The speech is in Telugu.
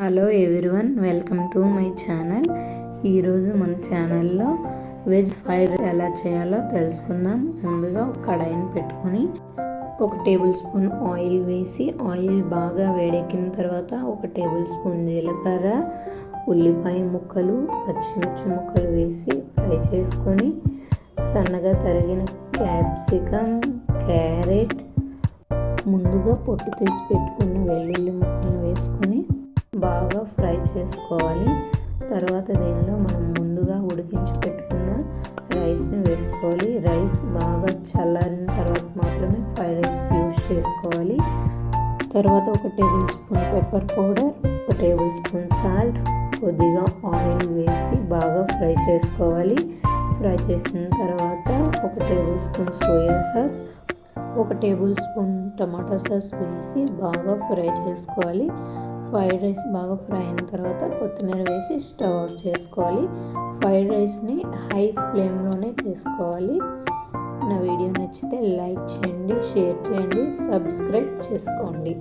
Hello everyone, welcome to my channel. ఈరోజు మన ఛానల్లో వెజ్ ఫ్రైడ్ రైస్ ఎలా చేయాలో తెలుసుకుందాం. ముందుగా ఒక కడాయిని పెట్టుకొని 1 టేబుల్ స్పూన్ ఆయిల్ వేసి, ఆయిల్ బాగా వేడెక్కిన తర్వాత 1 టేబుల్ స్పూన్ జీలకర్ర, ఉల్లిపాయ ముక్కలు, పచ్చిమిర్చి ముక్కలు వేసి ఫ్రై చేసుకొని, సన్నగా తరిగిన క్యాప్సికమ్, క్యారెట్, ముందుగా పొట్టు తీసి పెట్టుకున్న వెల్లుల్లి ముక్కలను వేసుకొని బాగా ఫ్రై చేసుకోవాలి. తర్వాత దీనిలో మనం ముందుగా ఉడికించి పెట్టుకున్న రైస్ని వేసుకోవాలి. రైస్ బాగా చల్లారిన తర్వాత మాత్రమే ఫ్రైడ్ రైస్ యూస్ చేసుకోవాలి. తర్వాత 1 table spoon pepper powder, 1 table spoon salt, కొద్దిగా ఆయిల్ వేసి బాగా ఫ్రై చేసుకోవాలి. ఫ్రై చేసిన తర్వాత 1 table spoon soya sauce, 1 table spoon tomato sauce వేసి బాగా ఫ్రై చేసుకోవాలి. ఫ్రైడ్ రైస్ బాగా ఫ్రై అయిన తర్వాత కొత్తిమీర వేసి స్టవ్ ఆఫ్ చేసుకోవాలి. ఫ్రైడ్ రైస్ని హై ఫ్లేమ్లోనే చేసుకోవాలి. నా వీడియో నచ్చితే లైక్ చేయండి, షేర్ చేయండి, సబ్స్క్రైబ్ చేసుకోండి.